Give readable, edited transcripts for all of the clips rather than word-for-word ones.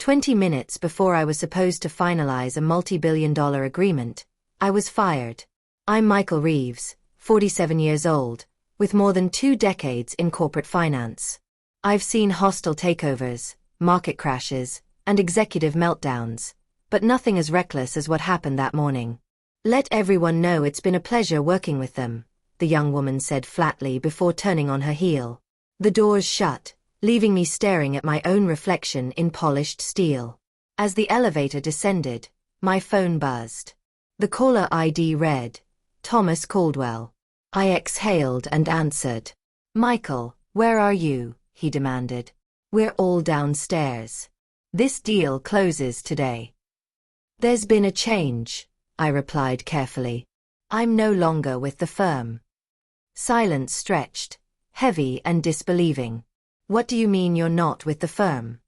20 minutes before I was supposed to finalize a multi-billion-dollar agreement, I was fired. I'm Michael Reeves, 47 years old, with more than 2 decades in corporate finance. I've seen hostile takeovers, market crashes, and executive meltdowns, but nothing as reckless as what happened that morning. Let everyone know it's been a pleasure working with them, the young woman said flatly before turning on her heel. The doors shut, leaving me staring at my own reflection in polished steel. As the elevator descended, my phone buzzed. The caller ID read, Thomas Caldwell. I exhaled and answered. Michael, where are you? He demanded. We're all downstairs. This deal closes today. There's been a change, I replied carefully. I'm no longer with the firm. Silence stretched, heavy and disbelieving. What do you mean you're not with the firm?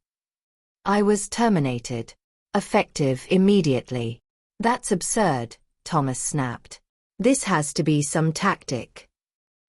I was terminated. Effective immediately. That's absurd, Thomas snapped. This has to be some tactic.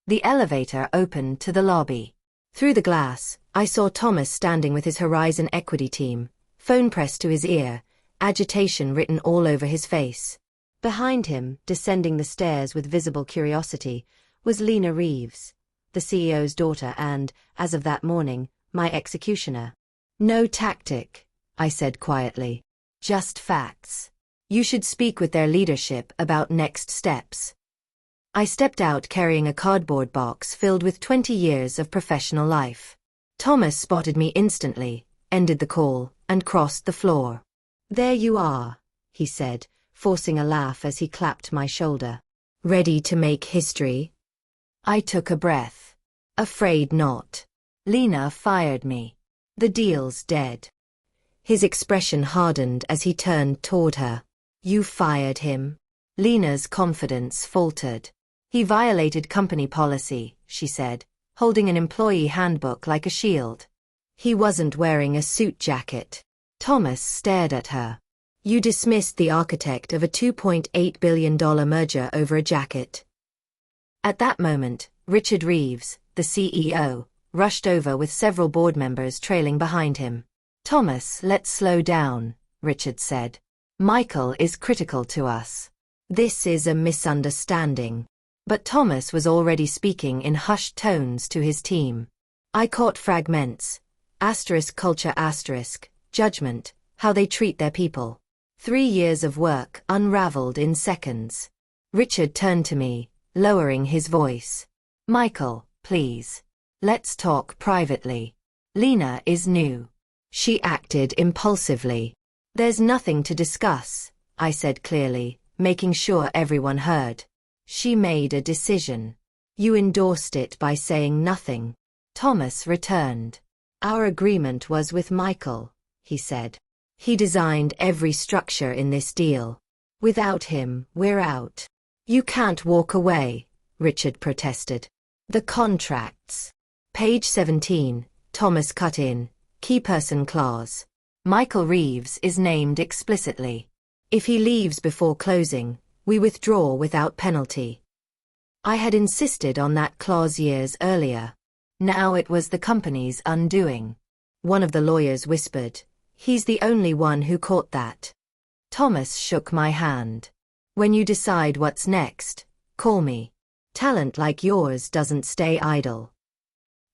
The elevator opened to the lobby. Through the glass, I saw Thomas standing with his Horizon Equity team, phone pressed to his ear, agitation written all over his face. Behind him, descending the stairs with visible curiosity, was Lena Reeves, the CEO's daughter and, as of that morning, my executioner. No tactic, I said quietly. Just facts. You should speak with their leadership about next steps. I stepped out carrying a cardboard box filled with 20 years of professional life. Thomas spotted me instantly, ended the call, and crossed the floor. There you are, he said, forcing a laugh as he clapped my shoulder. Ready to make history? I took a breath. Afraid not. Lena fired me. The deal's dead. His expression hardened as he turned toward her. You fired him? Lena's confidence faltered. He violated company policy, she said, holding an employee handbook like a shield. He wasn't wearing a suit jacket. Thomas stared at her. You dismissed the architect of a $2.8 billion merger over a jacket. At that moment, Richard Reeves, the CEO, rushed over with several board members trailing behind him. Thomas, let's slow down, Richard said. Michael is critical to us. This is a misunderstanding. But Thomas was already speaking in hushed tones to his team. I caught fragments. Culture, judgment, how they treat their people. 3 years of work unraveled in seconds. Richard turned to me, lowering his voice. Michael, please. Let's talk privately. Lena is new. She acted impulsively. There's nothing to discuss, I said clearly, making sure everyone heard. She made a decision. You endorsed it by saying nothing. Thomas returned. Our agreement was with Michael, he said. He designed every structure in this deal. Without him, we're out. You can't walk away, Richard protested. The contracts. Page 17, Thomas cut in, key person clause. Michael Reeves is named explicitly. If he leaves before closing, we withdraw without penalty. I had insisted on that clause years earlier. Now it was the company's undoing. One of the lawyers whispered, he's the only one who caught that. Thomas shook my hand. When you decide what's next, call me. Talent like yours doesn't stay idle.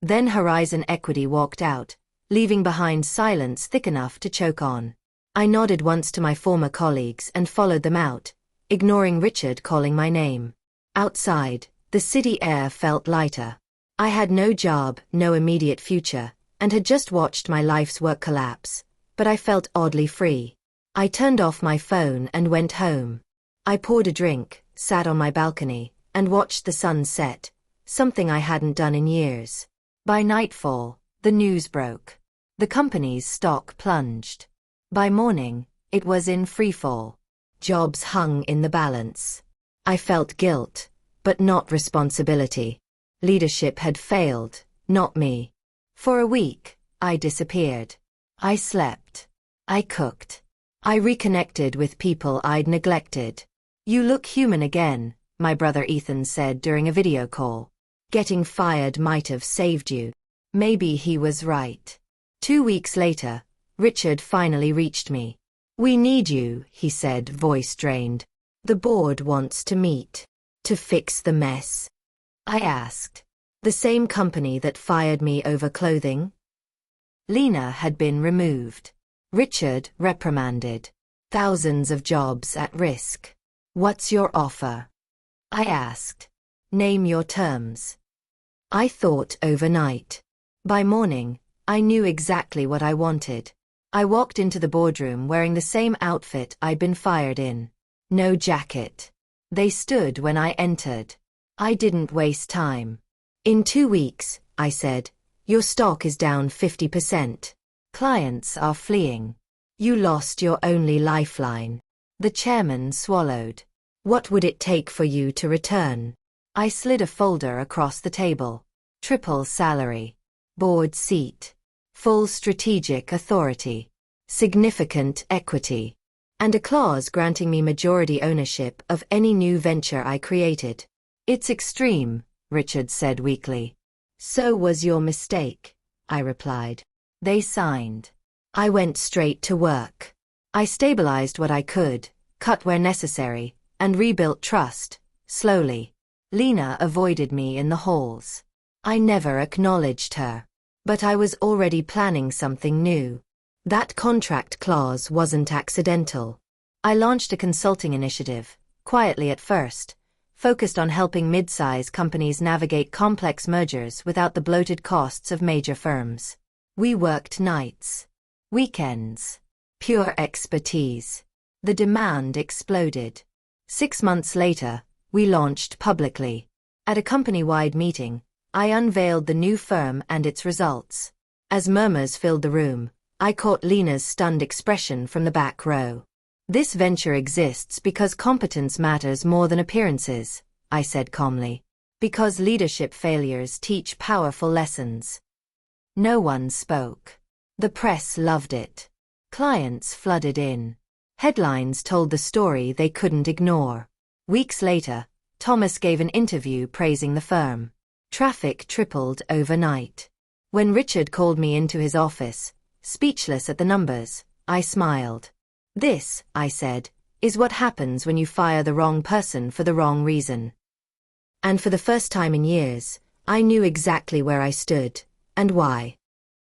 Then Horizon Equity walked out, leaving behind silence thick enough to choke on. I nodded once to my former colleagues and followed them out, ignoring Richard calling my name. Outside, the city air felt lighter. I had no job, no immediate future, and had just watched my life's work collapse, but I felt oddly free. I turned off my phone and went home. I poured a drink, sat on my balcony, and watched the sun set, something I hadn't done in years. By nightfall, the news broke. The company's stock plunged. By morning, it was in freefall. Jobs hung in the balance. I felt guilt, but not responsibility. Leadership had failed, not me. For a week, I disappeared. I slept. I cooked. I reconnected with people I'd neglected. You look human again, my brother Ethan said during a video call. Getting fired might have saved you. Maybe he was right. 2 weeks later, Richard finally reached me. "We need you," he said, voice drained. "The board wants to meet. To fix the mess." I asked. "The same company that fired me over clothing?" Lena had been removed. Richard reprimanded. "Thousands of jobs at risk. What's your offer?" I asked. "Name your terms." I thought overnight. By morning, I knew exactly what I wanted. I walked into the boardroom wearing the same outfit I'd been fired in. No jacket. They stood when I entered. I didn't waste time. "In 2 weeks," I said, "your stock is down 50%. Clients are fleeing. You lost your only lifeline." The chairman swallowed. "What would it take for you to return?" I slid a folder across the table. Triple salary. Board seat. Full strategic authority. Significant equity. And a clause granting me majority ownership of any new venture I created. "It's extreme," Richard said weakly. "So was your mistake," I replied. They signed. I went straight to work. I stabilized what I could, cut where necessary, and rebuilt trust, slowly. Lena avoided me in the halls. I never acknowledged her. But I was already planning something new. That contract clause wasn't accidental. I launched a consulting initiative, quietly at first, focused on helping mid-size companies navigate complex mergers without the bloated costs of major firms. We worked nights, weekends, pure expertise. The demand exploded. 6 months later, we launched publicly. At a company-wide meeting, I unveiled the new firm and its results. As murmurs filled the room, I caught Lena's stunned expression from the back row. "This venture exists because competence matters more than appearances," I said calmly. "Because leadership failures teach powerful lessons." No one spoke. The press loved it. Clients flooded in. Headlines told the story they couldn't ignore. Weeks later, Thomas gave an interview praising the firm. Traffic tripled overnight. When Richard called me into his office, speechless at the numbers, I smiled. "This," I said, "is what happens when you fire the wrong person for the wrong reason." And for the first time in years, I knew exactly where I stood, and why.